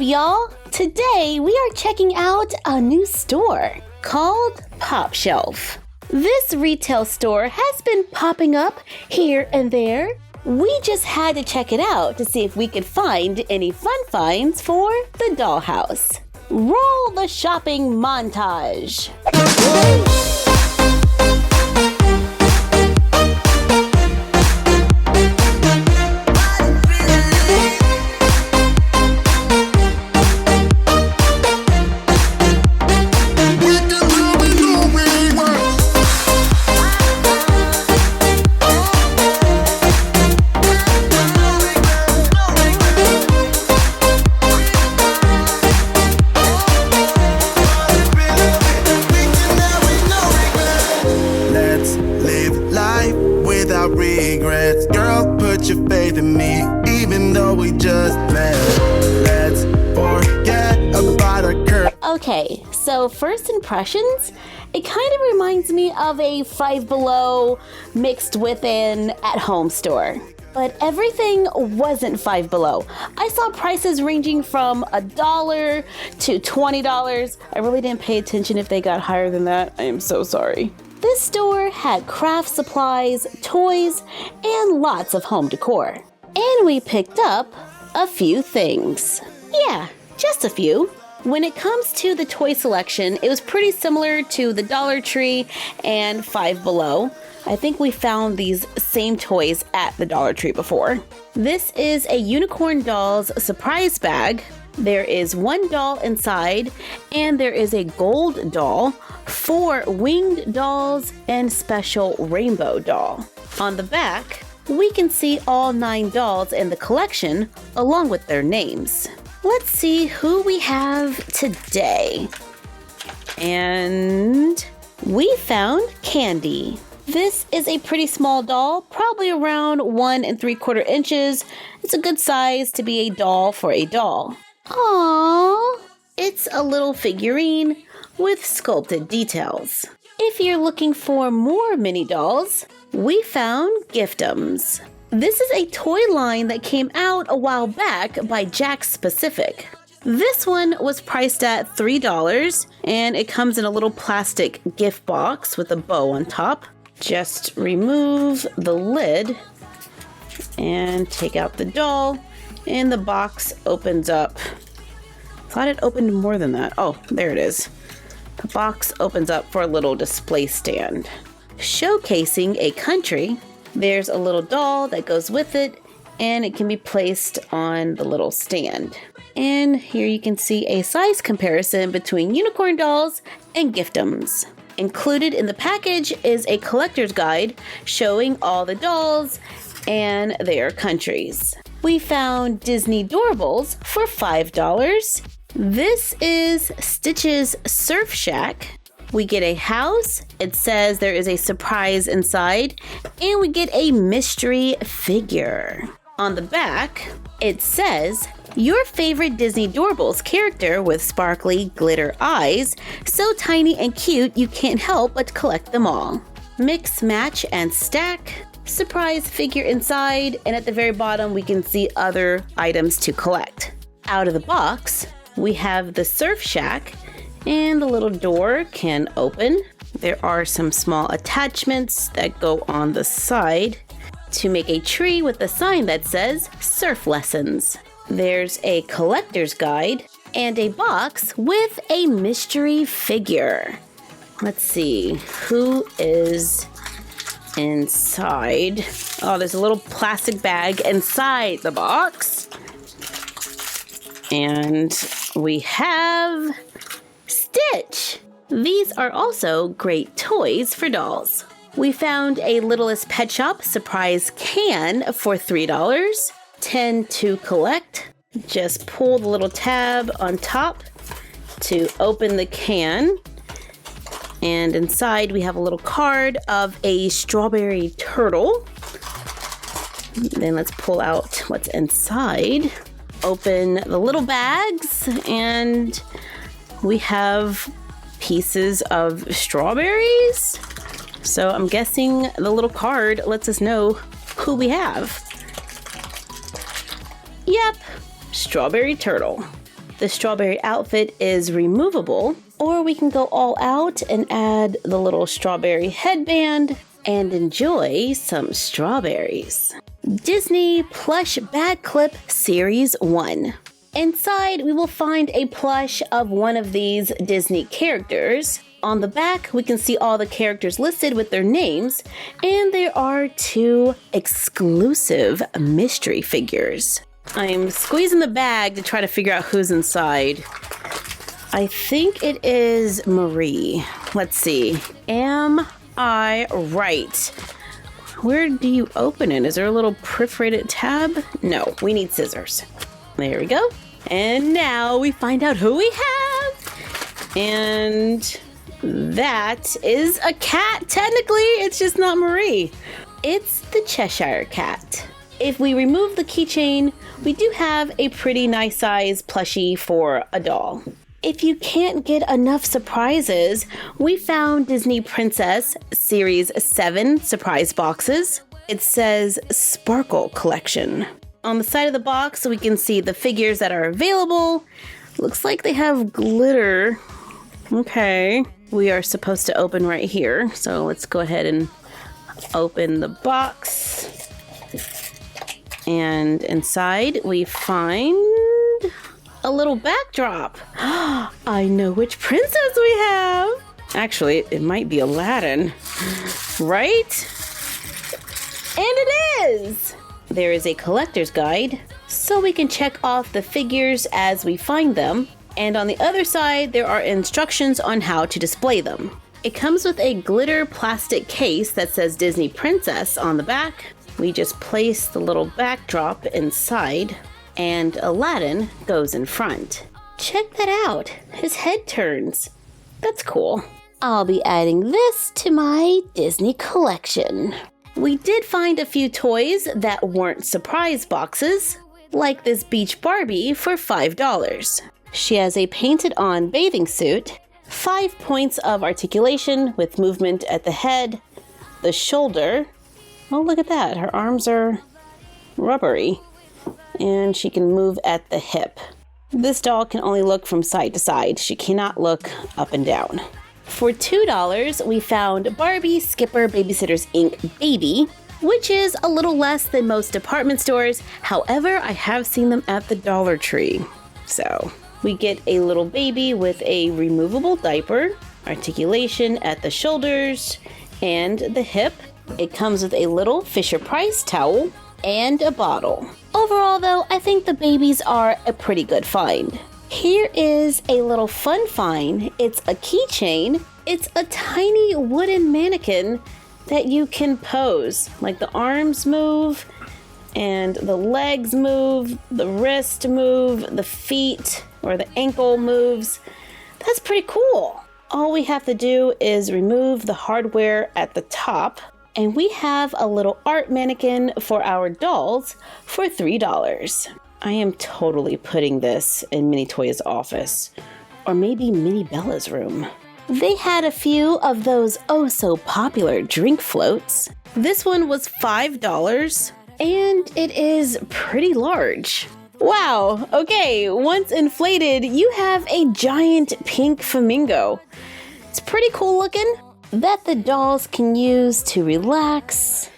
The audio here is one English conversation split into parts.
y'all! Today we are checking out a new store called PopShelf. This retail store has been popping up here and there. We just had to check it out to see if we could find any fun finds for the dollhouse. Roll the shopping montage! Regrets, girl, put your faith in me, even though we just met. Let's forget about our curve. Okay, so first impressions, it kind of reminds me of a Five Below mixed with an at-home store. But everything wasn't Five Below. I saw prices ranging from $1 to $20. I really didn't pay attention if they got higher than that. I am so sorry. This store had craft supplies, toys, and lots of home decor. And we picked up a few things. Yeah, just a few. When it comes to the toy selection, it was pretty similar to the Dollar Tree and Five Below. I think we found these same toys at the Dollar Tree before. This is a Unicorn Dolls surprise bag. There is one doll inside, and there is a gold doll, 4 winged dolls, and special rainbow doll. On the back, we can see all 9 dolls in the collection, along with their names. Let's see who we have today. And we found Candy. This is a pretty small doll, probably around 1 3/4 inches. It's a good size to be a doll for a doll. Aww, it's a little figurine with sculpted details. If you're looking for more mini dolls, we found Giftums. This is a toy line that came out a while back by Jakks Pacific. This one was priced at $3, and it comes in a little plastic gift box with a bow on top. Just remove the lid and take out the doll, and the box opens up. Thought it opened more than that. Oh, there it is. The box opens up for a little display stand. Showcasing a country, there's a little doll that goes with it, and it can be placed on the little stand. And here you can see a size comparison between Unicorn Dolls and Giftums. Included in the package is a collector's guide showing all the dolls and their countries. We found Disney Doorables for $5. This is Stitch's Surf Shack. We get a house. It says there is a surprise inside, and we get a mystery figure. On the back, it says, your favorite Disney Doorables character with sparkly glitter eyes, so tiny and cute you can't help but collect them all. Mix, match, and stack. Surprise figure inside, and at the very bottom we can see other items to collect. Out of the box, we have the Surf Shack, and the little door can open. There are some small attachments that go on the side to make a tree with a sign that says Surf Lessons. There's a collector's guide and a box with a mystery figure. Let's see, who is inside? Oh, there's a little plastic bag inside the box. And we have Stitch. These are also great toys for dolls. We found a Littlest Pet Shop surprise can for $3. 10 to collect. Just pull the little tab on top to open the can. And inside we have a little card of a strawberry turtle. Then let's pull out what's inside. Open the little bags, and we have pieces of strawberries. So I'm guessing the little card lets us know who we have. Yep, strawberry turtle. The strawberry outfit is removable, or we can go all out and add the little strawberry headband and enjoy some strawberries. Disney Plush Bag Clip Series 1. Inside, we will find a plush of one of these Disney characters. On the back, we can see all the characters listed with their names, and there are 2 exclusive mystery figures. I'm squeezing the bag to try to figure out who's inside. I think it is Marie. Let's see. Am I right? Where do you open it? Is there a little perforated tab? No, we need scissors. There we go. And now we find out who we have. And that is a cat. Technically, it's just not Marie. It's the Cheshire Cat. If we remove the keychain, we do have a pretty nice size plushie for a doll. If you can't get enough surprises, we found Disney Princess Series 7 surprise boxes. It says Sparkle Collection. On the side of the box, we can see the figures that are available. Looks like they have glitter. Okay. We are supposed to open right here. So let's go ahead and open the box. And inside we find a little backdrop. I know which princess we have. Actually, it might be Aladdin, right? And it is! There is a collector's guide, so we can check off the figures as we find them. And on the other side, there are instructions on how to display them. It comes with a glitter plastic case that says Disney Princess on the back. We just place the little backdrop inside, and Aladdin goes in front. Check that out. His head turns. That's cool. I'll be adding this to my Disney collection. We did find a few toys that weren't surprise boxes, like this Beach Barbie for $5. She has a painted-on bathing suit, 5 points of articulation with movement at the head, the shoulder. Oh, look at that. Her arms are rubbery, and she can move at the hip. This doll can only look from side to side. She cannot look up and down. For $2, we found Barbie Skipper Babysitters Inc. Baby, which is a little less than most department stores. However, I have seen them at the Dollar Tree. So we get a little baby with a removable diaper, articulation at the shoulders and the hip. It comes with a little Fisher-Price towel and a bottle. Overall, though, I think the babies are a pretty good find. Here is a little fun find. It's a keychain. It's a tiny wooden mannequin that you can pose. Like the arms move and the legs move, the wrist move, the feet or the ankle moves. That's pretty cool. All we have to do is remove the hardware at the top, and we have a little art mannequin for our dolls for $3. I am totally putting this in Mini Toy's office, or maybe Mini Bella's room. They had a few of those oh-so-popular drink floats. This one was $5, and it is pretty large. Wow, okay, once inflated, you have a giant pink flamingo. It's pretty cool looking, that the dolls can use to relax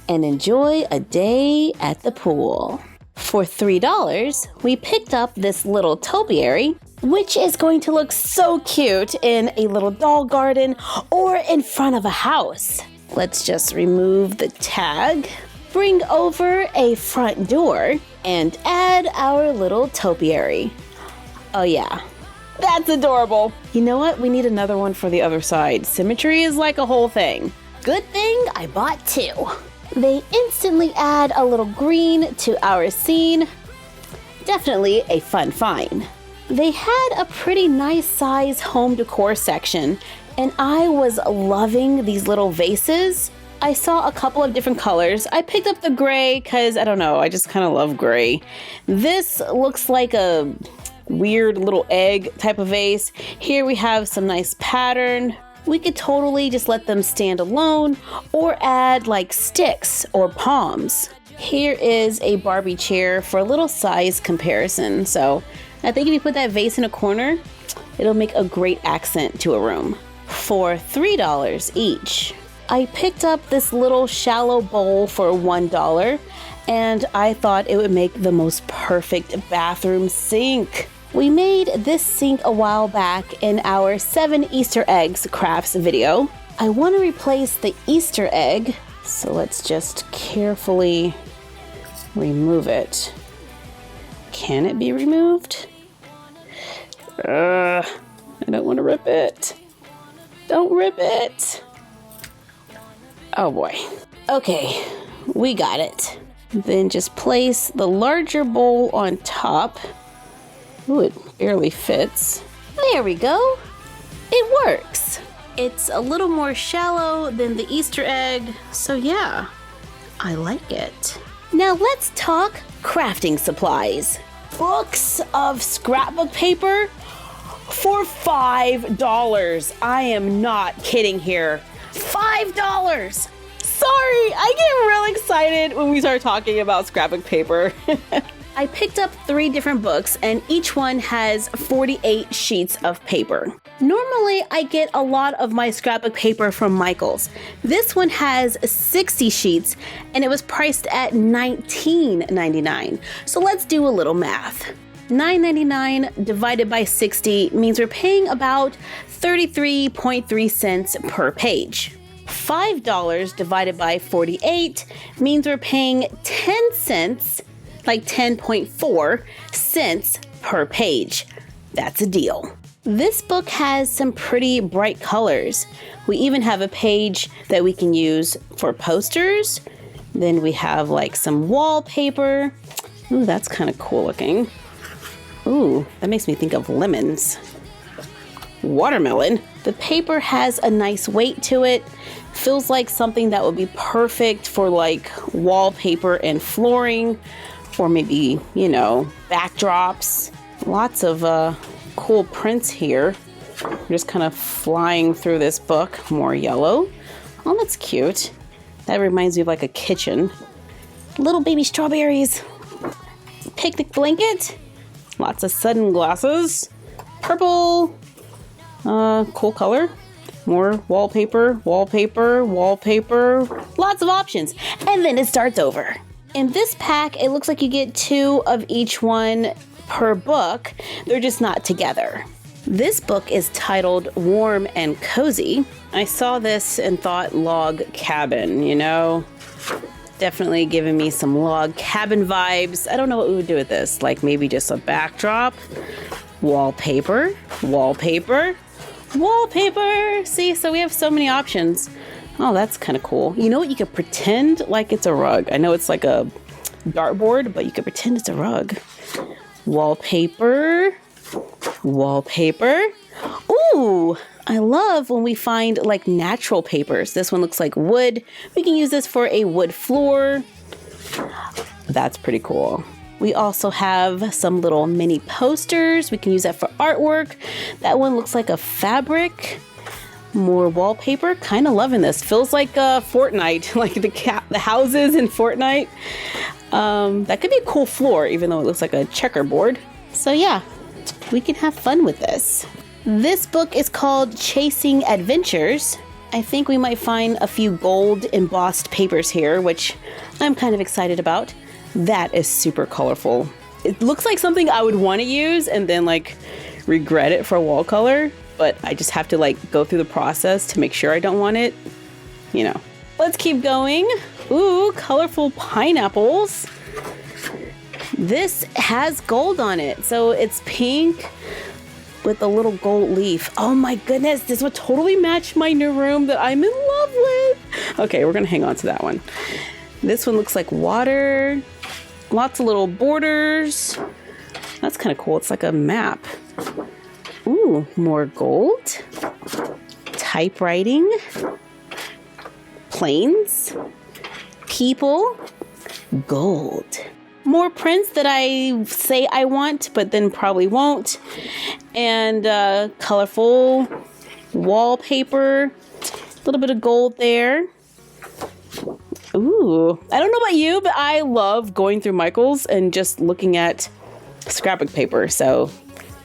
and enjoy a day at the pool. For $3, we picked up this little topiary, which is going to look so cute in a little doll garden or in front of a house. Let's just remove the tag, bring over a front door, and add our little topiary. Oh yeah, that's adorable. You know what? We need another one for the other side. Symmetry is like a whole thing. Good thing I bought 2. They instantly add a little green to our scene. Definitely a fun find. They had a pretty nice size home decor section, and I was loving these little vases. I saw a couple of different colors. I picked up the gray because, I don't know, I just kind of love gray. This looks like a weird little egg type of vase. Here we have some nice pattern. We could totally just let them stand alone or add like sticks or palms. Here is a Barbie chair for a little size comparison. So I think if you put that vase in a corner, it'll make a great accent to a room. For $3 each. I picked up this little shallow bowl for $1, and I thought it would make the most perfect bathroom sink. We made this sink a while back in our 7 Easter eggs crafts video. I want to replace the Easter egg, so let's just carefully remove it. Can it be removed? I don't want to rip it. Don't rip it. Oh boy. Okay, we got it. Then just place the larger bowl on top. Ooh, it barely fits. There we go. It works. It's a little more shallow than the Easter egg, so yeah, I like it. Now let's talk crafting supplies. Books of scrapbook paper for $5. I am not kidding here. $5! Sorry, I get real excited when we start talking about scrapbook paper. I picked up 3 different books, and each one has 48 sheets of paper. Normally, I get a lot of my scrapbook paper from Michaels. This one has 60 sheets, and it was priced at $19.99. So let's do a little math. $9.99 divided by 60 means we're paying about 33.3 cents per page. $5 divided by 48 means we're paying 10 cents, like 10.4 cents per page. That's a deal. This book has some pretty bright colors. We even have a page that we can use for posters. Then we have like some wallpaper. Ooh, that's kind of cool looking. Ooh, that makes me think of lemons. Watermelon. The paper has a nice weight to it. Feels like something that would be perfect for like wallpaper and flooring, or maybe, you know, backdrops. Lots of cool prints here. I'm just kind of flying through this book. More yellow. Oh, that's cute. That reminds me of like a kitchen. Little baby strawberries. Picnic blanket. Lots of sunglasses. Purple. Cool color. More wallpaper, wallpaper, wallpaper. Lots of options. And then it starts over. In this pack, it looks like you get 2 of each one per book. They're just not together. This book is titled Warm and Cozy. I saw this and thought log cabin, you know? Definitely giving me some log cabin vibes. I don't know what we would do with this. Like maybe just a backdrop, wallpaper, wallpaper, wallpaper. See, so we have so many options. Oh, that's kind of cool. You know what? You could pretend like it's a rug. I know it's like a dartboard, but you could pretend it's a rug. Wallpaper, wallpaper. Ooh, I love when we find like natural papers. This one looks like wood. We can use this for a wood floor. That's pretty cool. We also have some little mini posters. We can use that for artwork. That one looks like a fabric. More wallpaper. Kind of loving this. Feels like Fortnite, like the houses in Fortnite. That could be a cool floor, even though it looks like a checkerboard. So yeah, we can have fun with this. This book is called Chasing Adventures. I think we might find a few gold embossed papers here, which I'm kind of excited about. That is super colorful. It looks like something I would want to use and then like regret it for wall color, but I just have to like go through the process to make sure I don't want it, you know. Let's keep going. Ooh, colorful pineapples. This has gold on it, so it's pink with a little gold leaf. Oh my goodness, this would totally match my new room that I'm in love with. Okay, we're gonna hang on to that one. This one looks like water. Lots of little borders. That's kind of cool. It's like a map. Ooh, more gold. Typewriting. Planes. People. Gold. More prints that I say I want, but then probably won't. And colorful wallpaper. A little bit of gold there. Ooh, I don't know about you, but I love going through Michaels and just looking at scrapbook paper, so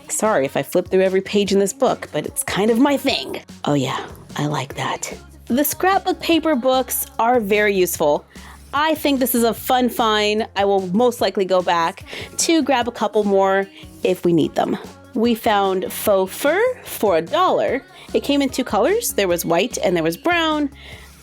sorry if I flip through every page in this book, but it's kind of my thing. Oh yeah, I like that. The scrapbook paper books are very useful. I think this is a fun find. I will most likely go back to grab a couple more if we need them. We found faux fur for $1. It came in 2 colors. There was white and there was brown.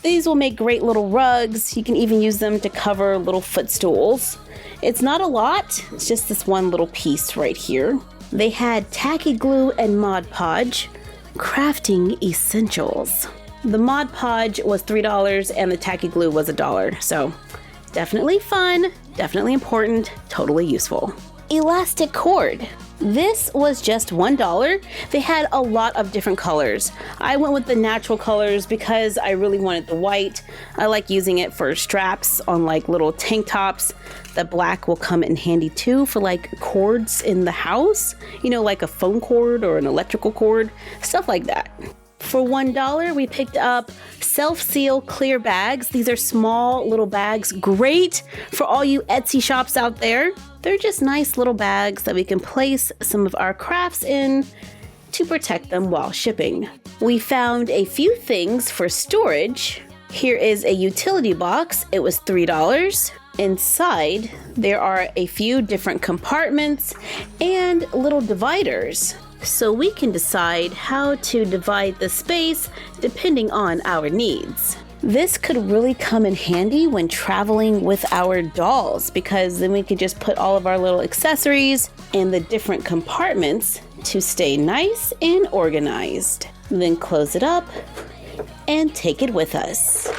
These will make great little rugs. You can even use them to cover little footstools. It's not a lot. It's just this one little piece right here. They had tacky glue and Mod Podge, crafting essentials. The Mod Podge was $3 and the tacky glue was $1. So definitely fun, definitely important, totally useful. Elastic cord. This was just $1. They had a lot of different colors. I went with the natural colors because I really wanted the white. I like using it for straps on like little tank tops. The black will come in handy too for like cords in the house. You know, like a phone cord or an electrical cord, stuff like that. For $1, we picked up self-seal clear bags. These are small little bags, great for all you Etsy shops out there. They're just nice little bags that we can place some of our crafts in to protect them while shipping. We found a few things for storage. Here is a utility box. It was $3. Inside, there are a few different compartments and little dividers, so we can decide how to divide the space depending on our needs. This could really come in handy when traveling with our dolls, because then we could just put all of our little accessories in the different compartments to stay nice and organized. Then close it up and take it with us.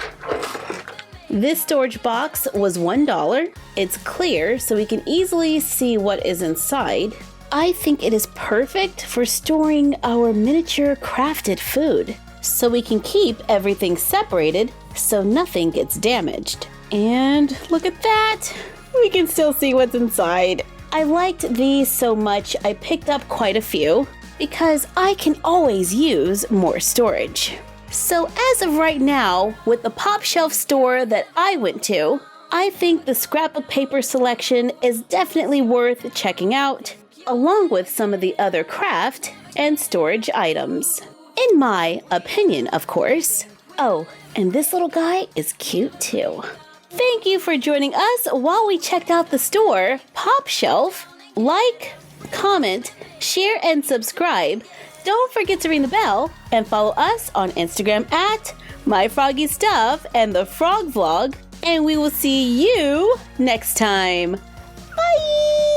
This storage box was $1. It's clear, so we can easily see what is inside. I think it is perfect for storing our miniature crafted food, so we can keep everything separated so nothing gets damaged. And look at that! We can still see what's inside. I liked these so much I picked up quite a few because I can always use more storage. So as of right now, with the PopShelf store that I went to, I think the scrapbook paper selection is definitely worth checking out, along with some of the other craft and storage items. In my opinion, of course. Oh, and this little guy is cute too. Thank you for joining us while we checked out the store, PopShelf. Like, comment, share, and subscribe. Don't forget to ring the bell and follow us on Instagram at MyFroggyStuff and the Frog Vlog. And we will see you next time. Bye!